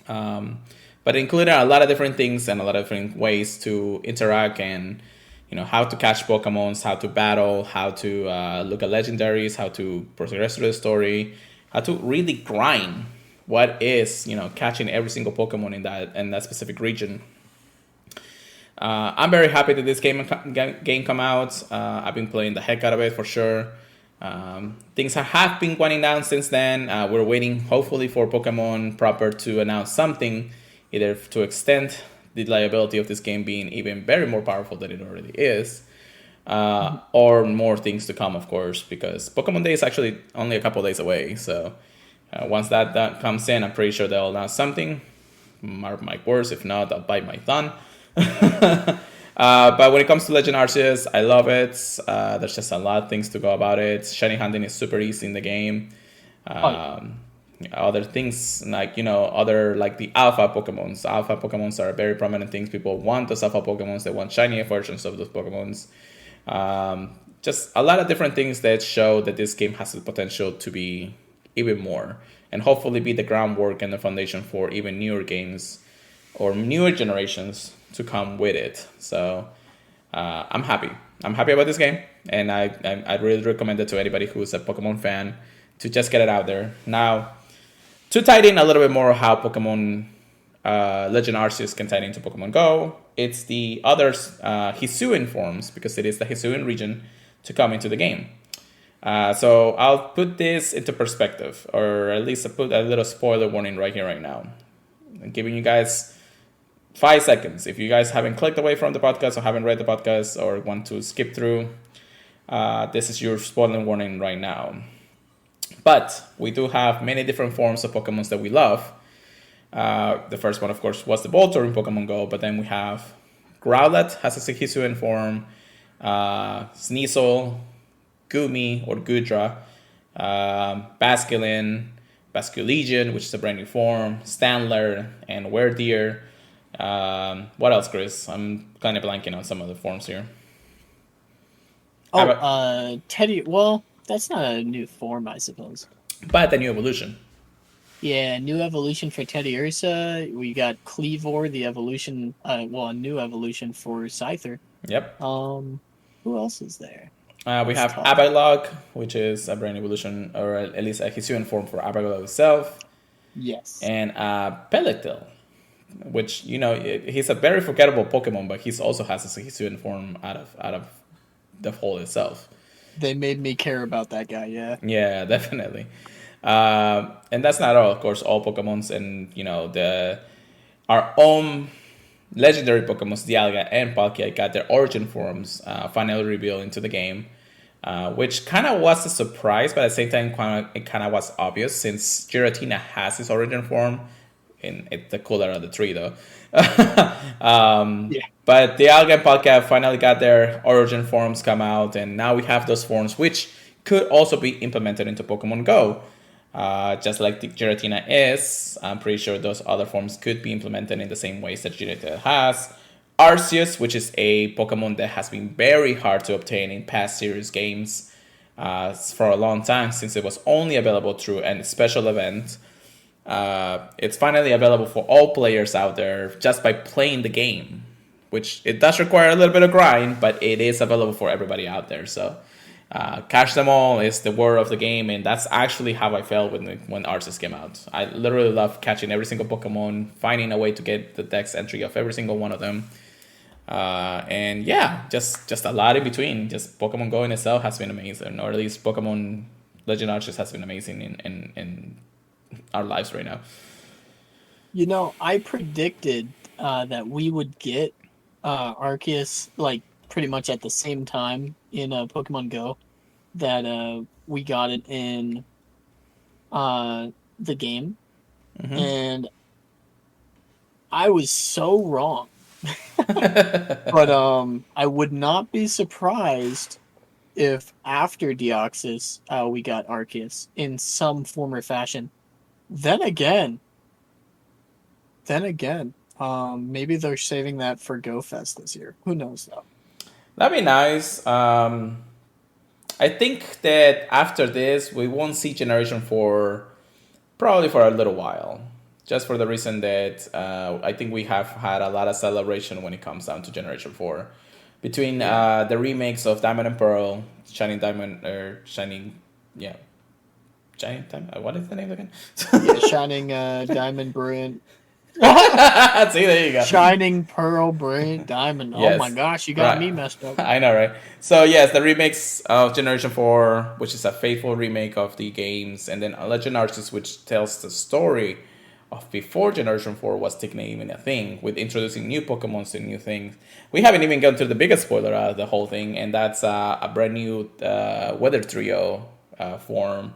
But it included a lot of different things and a lot of different ways to interact and how to catch Pokemons, how to battle, how to look at legendaries, how to progress through the story, how to really grind what is catching every single Pokemon in that specific region. I'm very happy that this game come out. I've been playing the heck out of it for sure. Things have been winding down since then. We're waiting, hopefully, for Pokemon Proper to announce something, either to extend the liability of this game being even very more powerful than it already is, or more things to come, of course, because Pokemon Day is actually only a couple days away. So once that comes in, I'm pretty sure they'll announce something. Mark my words, if not, I'll bite my thumb. But when it comes to Legend Arceus, I love it. There's just a lot of things to go about it. Shiny hunting is super easy in the game. Other things like, other like the alpha Pokemons. Alpha Pokemons are very prominent things. People want those alpha Pokemons. They want shiny versions of those Pokemons. Just a lot of different things that show that this game has the potential to be even more, and hopefully be the groundwork and the foundation for even newer games or newer generations to come with it. So I'm happy. I'm happy about this game, and I really recommend it to anybody who's a Pokemon fan to just get it out there. Now, to tie in a little bit more how Pokemon Legend Arceus can tie into Pokemon Go, it's the other Hisuian forms, because it is the Hisuian region, to come into the game. So I'll put this into perspective, or at least I'll put a little spoiler warning right here, right now. I'm giving you guys 5 seconds. If you guys haven't clicked away from the podcast or haven't read the podcast or want to skip through, this is your spoiler warning right now. But we do have many different forms of Pokemon that we love. The first one, of course, was the Voltorb in Pokemon Go, but then we have Growlithe has a Hisuian form, Sneasel, Gumi or Gudra, Basculin, Basculegion, which is a brand new form, Standler, and Werdeer. What else, Chris? I'm kind of blanking on some of the forms here. Teddy. Well, that's not a new form, I suppose. But the new evolution. Yeah, new evolution for Teddy Ursa. We got Cleavor, the evolution. A new evolution for Scyther. Yep. Who else is there? We have Abalog, which is a brand new evolution, or at least a Hisuian form for Abalog itself. Yes. And Pelletil, which, he's a very forgettable Pokemon, but he also has a Hisuian form out of the hole itself. They made me care about that guy, yeah. Yeah, definitely. And that's not all, of course. All Pokemons and, our own legendary Pokemon, Dialga and Palkia, got their origin forms finally revealed into the game, which kind of was a surprise, but at the same time, it kind of was obvious, since Giratina has its origin form. It's the cooler of the three, though. Yeah. But Dialga and Palkia finally got their origin forms come out, and now we have those forms, which could also be implemented into Pokemon Go. Just like the Giratina is, I'm pretty sure those other forms could be implemented in the same ways that Giratina has. Arceus, which is a Pokemon that has been very hard to obtain in past series games for a long time, since it was only available through a special event. It's finally available for all players out there just by playing the game, which it does require a little bit of grind, but it is available for everybody out there. So catch them all is the word of the game, and that's actually how I felt when Arceus came out. I literally love catching every single Pokemon, finding a way to get the dex entry of every single one of them. And yeah, just a lot in between. Just Pokemon Go in itself has been amazing, or at least Pokemon Legend Arceus has been amazing in our lives right now. I predicted that we would get Arceus pretty much at the same time in Pokemon Go that we got it in the game. Mm-hmm. And I was so wrong. But I would not be surprised if after Deoxys we got Arceus in some form or fashion. Then again, maybe they're saving that for GoFest this year. Who knows, though? That'd be nice. I think that after this, we won't see Generation 4 probably for a little while. Just for the reason that I think we have had a lot of celebration when it comes down to Generation 4. Between the remakes of Diamond and Pearl, Shining Diamond, Shining Diamond, what is the name again? Shining Diamond, Brilliant. See, there you go. Shining Pearl, Brilliant Diamond. Oh my Yes. gosh, you got Right. me messed up. I know, right? So yes, the remakes of Generation 4, which is a faithful remake of the games, and then Legend Arceus, which tells the story of before Generation 4 was technically even a thing, with introducing new Pokemons and new things. We haven't even gone to the biggest spoiler out of the whole thing, and that's a brand new Weather Trio form.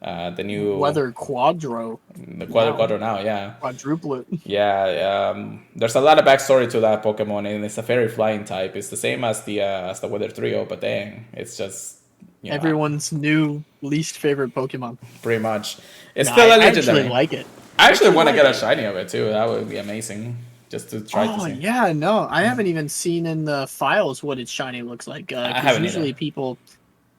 The new Weather Quadro. the Wow. Quadro now, yeah. Quadruplet. Yeah, there's a lot of backstory to that Pokemon, and it's a fairy flying type. It's the same as the Weather Trio, but dang, it's just Everyone's new least favorite Pokemon. pretty much. It's No, still a I legendary. actually like it. I actually want to like get a it. shiny of it too. That would be amazing, just to try to Oh see. yeah, no, I haven't even seen in the files what its shiny looks like. I Because haven't usually either. people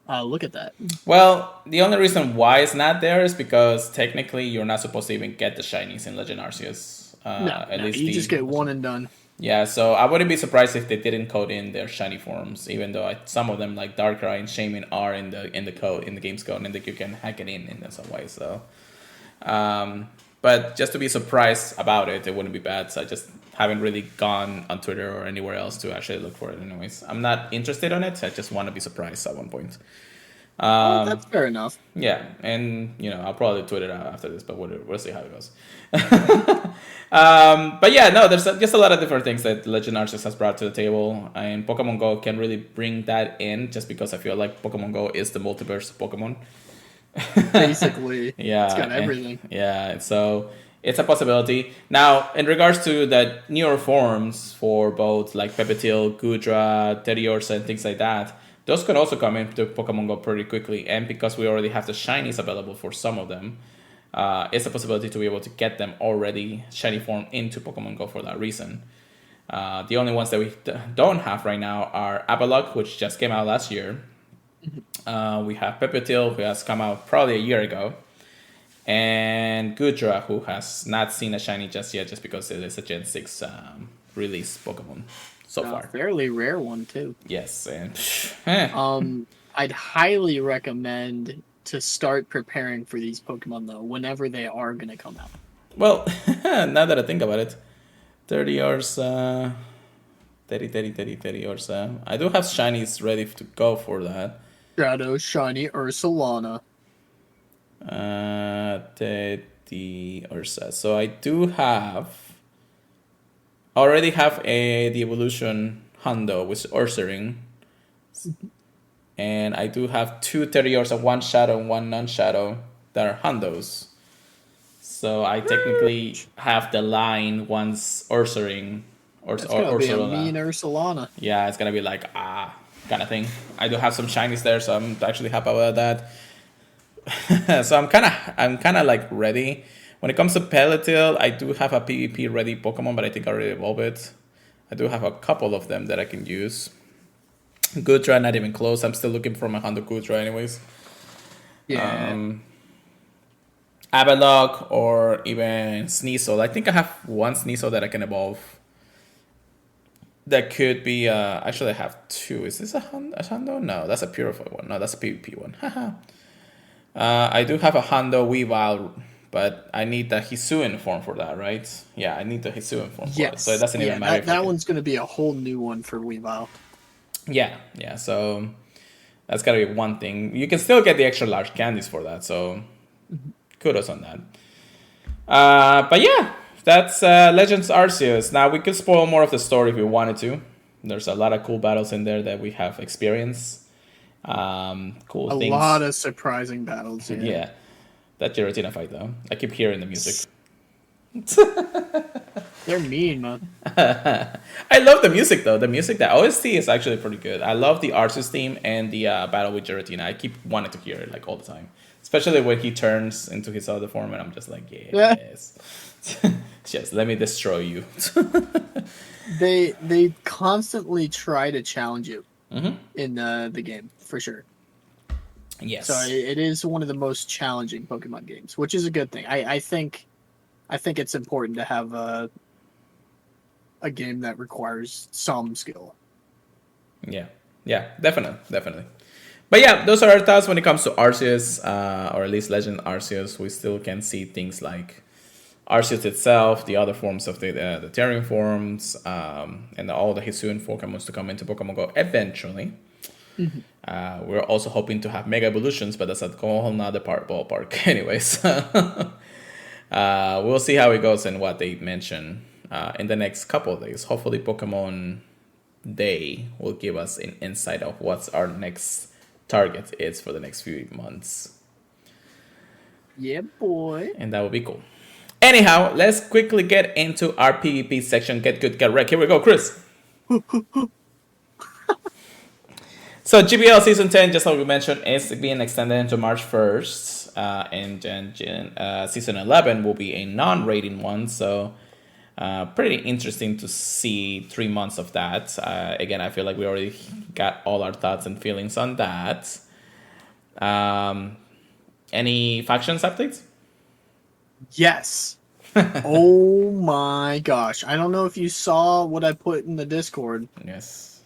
look at that. Well, the only reason why it's not there is because technically you're not supposed to even get the shinies in Legend Arceus. At least You just get one and done. Yeah, so I wouldn't be surprised if they didn't code in their shiny forms, even though some of them like Darkrai and Shaman are in the code in the game's code, and that you can hack it in some way. So, but just to be surprised about it, it wouldn't be bad. So I just haven't really gone on Twitter or anywhere else to actually look for it. Anyways, I'm not interested on it. I just want to be surprised at one point. Oh, that's fair enough. Yeah, and I'll probably tweet it out after this, but we'll see how it goes. But yeah, no, there's just a lot of different things that Legend Arceus has brought to the table, and Pokemon Go can really bring that in. Just because I feel like Pokemon Go is the multiverse of Pokemon. Basically, Yeah, it's got everything. Yeah, so it's a possibility. Now, in regards to the newer forms for both like Pepetil, Gudra, Teddiursa, and things like that, those could also come into Pokemon Go pretty quickly. And because we already have the shinies available for some of them, it's a possibility to be able to get them already shiny form into Pokemon Go for that reason. The only ones that we don't have right now are Avalok, which just came out last year. We have Pepetil, who has come out probably a year ago. And Gudra, who has not seen a shiny just yet, just because it is a Gen 6 release Pokemon so far. Fairly rare one too. Yes, and I'd highly recommend to start preparing for these Pokemon though, whenever they are gonna come out. well, now that I think about it, 30 hours, 30 hours. I do have shinies ready to go for that. Shadow Shiny Ursulana. 30 Ursa. So I do already have the evolution Hundo with Ursaring. And I do have 2 Teddiursa, 1 Shadow and 1 non-Shadow that are Hundos. So I technically have the line once Ursaring or It's gonna be a Ursaluna. mean Ursulana. Yeah, it's gonna be like kind of thing. I do have some shinies there, so I'm actually happy about that. So I'm kind of like ready. When it comes to Pelotil, I do have a PvP ready Pokemon, but I think I already evolved it. I do have a couple of them that I can use. Gudra, not even close. I'm still looking for my Hondo Gudra anyways. Yeah. Avalok or even Sneasel. I think I have one Sneasel that I can evolve. That could be, actually I have 2. Is this a Hondo? No, that's a Purified one. No, that's a PvP one. I do have a Hondo Weavile, but I need the Hisuian form for that, right? Yeah, I need the Hisuian form for it. So it doesn't even matter. That one's going to be a whole new one for Weavile. Yeah. So that's got to be one thing. You can still get the extra large candies for that, so kudos on that. But yeah, that's Legends Arceus. Now, we could spoil more of the story if we wanted to. There's a lot of cool battles in there that we have experienced. Cool things. A lot of surprising battles. Yeah. That Giratina fight, though. I keep hearing the music. They're mean, man. I love the music, though. The music, the OST is actually pretty good. I love the Arceus theme and the battle with Giratina. I keep wanting to hear it like all the time. Especially when he turns into his other form, and I'm just like, yes. Yes, let me destroy you. They constantly try to challenge you in the game, for sure. Yes. So it is one of the most challenging Pokemon games, which is a good thing. I think it's important to have a game that requires some skill. Yeah, definitely. But yeah, those are our thoughts when it comes to Arceus, or at least Legend Arceus. We still can see things like Arceus itself, the other forms of the Terran forms, and all the Hisuian Pokémon to come into Pokemon Go eventually. Mhm. We're also hoping to have Mega Evolutions, but that's a whole nother ballpark. Anyways, we'll see how it goes and what they mention in the next couple of days. Hopefully, Pokemon Day will give us an insight of what's our next target is for the next few months. Yeah, boy. And that would be cool. Anyhow, let's quickly get into our PvP section. Get good, get wrecked. Here we go, Chris. So GBL Season 10, just like we mentioned, is being extended into March 1st. And then Season 11 will be a non-rating one. So pretty interesting to see 3 months of that. Again, I feel like we already got all our thoughts and feelings on that. Any factions updates? Yes. Oh my gosh. I don't know if you saw what I put in the Discord, Yes.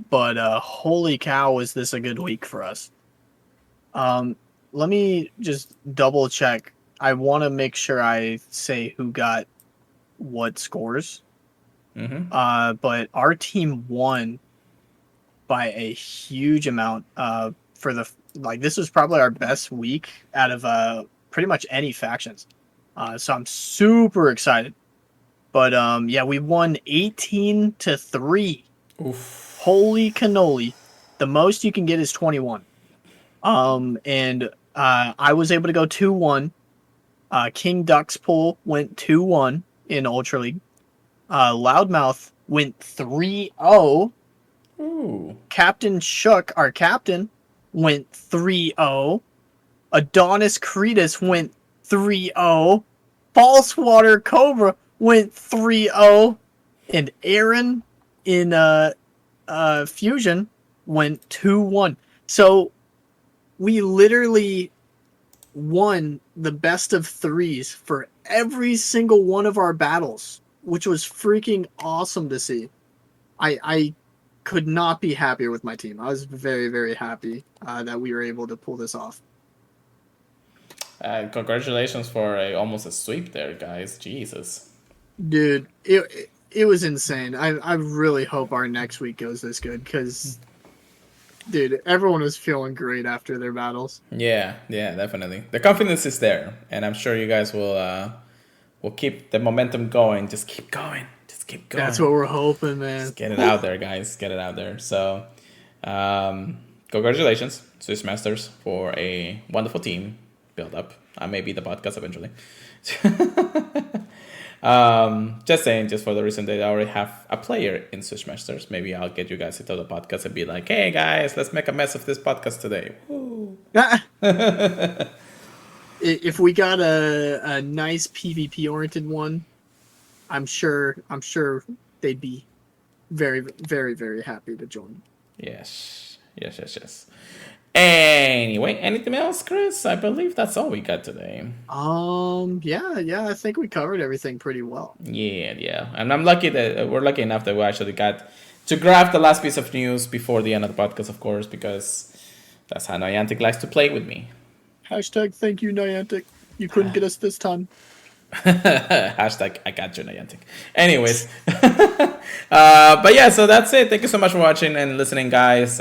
but holy cow, is this a good week for us. Let me just double check. I want to make sure I say who got what scores. But our team won by a huge amount for the this was probably our best week out of pretty much any factions. So I'm super excited. But yeah, we won 18-3. Oof. Holy cannoli. The most you can get is 21. And I was able to go 2-1. King Duck's pool went 2-1 in Ultra League. Loudmouth went 3-0. Ooh. Captain Shook, our captain, went 3-0. Adonis Cretus went 3-0. False Water Cobra went 3-0. And Aaron in Fusion went 2-1. So we literally won the best of threes for every single one of our battles, which was freaking awesome to see. I could not be happier with my team. I was very, very happy that we were able to pull this off. Congratulations for almost a sweep there, guys. Jesus. Dude, it was insane. I really hope our next week goes this good because, dude, everyone was feeling great after their battles. Yeah, definitely. The confidence is there, and I'm sure you guys will keep the momentum going. Just keep going. Just keep going. That's what we're hoping, man. Just get it out there, guys. Get it out there. So, congratulations, Swiss Masters, for a wonderful team build up. I may be the podcast eventually. Just saying, just for the reason that I already have a player in Switch Masters, maybe I'll get you guys into the podcast and be like, hey guys, let's make a mess of this podcast today. Woo. If we got a nice PvP oriented one, I'm sure they'd be very, very, very happy to join. Yes. Anyway, anything else, Chris? I believe that's all we got today. Yeah, I think we covered everything pretty well. Yeah. And I'm lucky that we're lucky enough that we actually got to grab the last piece of news before the end of the podcast, of course, because that's how Niantic likes to play with me. Hashtag thank you, Niantic. You couldn't get us this time. Hashtag I got you, Niantic. Anyways. But yeah, so that's it. Thank you so much for watching and listening, guys.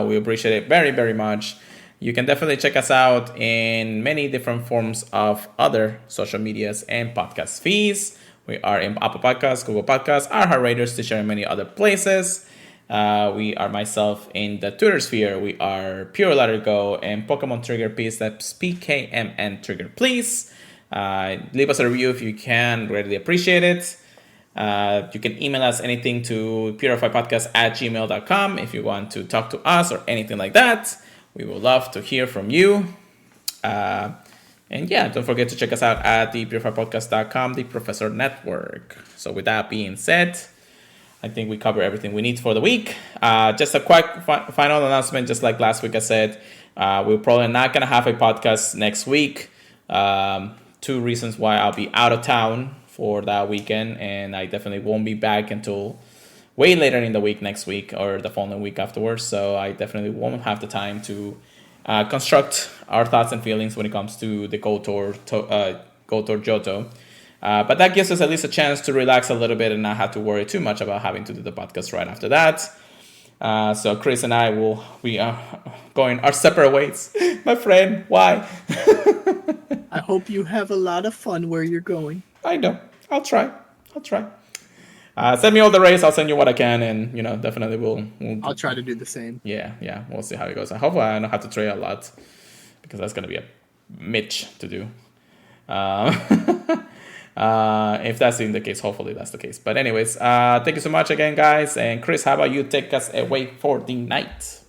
We appreciate it very, very much. You can definitely check us out in many different forms of other social medias and podcast feeds. We are in Apple Podcasts, Google Podcasts, iHeartRadio, Stitcher, and many other places. We are myself in the Twitter sphere. We are Pure Letter Go and Pokemon Trigger Please. That's PKMN Trigger Please. Leave us a review if you can. Really appreciate it. You can email us anything to purifiedpodcast@gmail.com if you want to talk to us or anything like that. We would love to hear from you. And yeah, don't forget to check us out at the purifiedpodcast.com, the Professor Network. So with that being said, I think we cover everything we need for the week. Just a quick final announcement, just like last week I said, we're probably not going to have a podcast next week. 2 reasons why I'll be out of town for that weekend, and I definitely won't be back until way later in the week next week or the following week afterwards. So I definitely won't have the time to construct our thoughts and feelings when it comes to the GO Jotho. But that gives us at least a chance to relax a little bit and not have to worry too much about having to do the podcast right after that. So Chris and I we are going our separate ways. My friend, why? I hope you have a lot of fun where you're going. I know. I'll try. Send me all the race. I'll send you what I can, and definitely we'll I'll try to do the same. Yeah. We'll see how it goes. Hopefully, I don't have to trade a lot because that's gonna be a Mitch to do. If that's in the case, hopefully that's the case. But anyways, thank you so much again, guys. And Chris, how about you take us away for the night?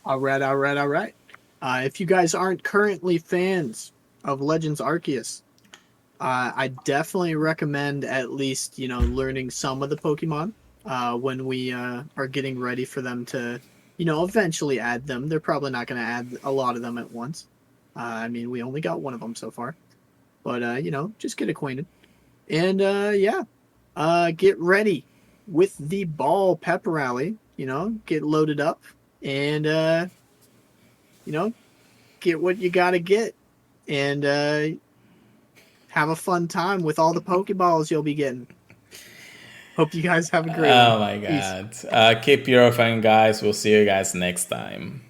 All right. If you guys aren't currently fans of Legends Arceus, I definitely recommend at least learning some of the Pokemon when we are getting ready for them to eventually add them. They're probably not going to add a lot of them at once. I mean, we only got one of them so far. But, just get acquainted. And, get ready with the Ball Pep Rally. Get loaded up. And, get what you got to get. And have a fun time with all the Pokeballs you'll be getting. Hope you guys have a great one. Oh, my God. Keep purifying, guys. We'll see you guys next time.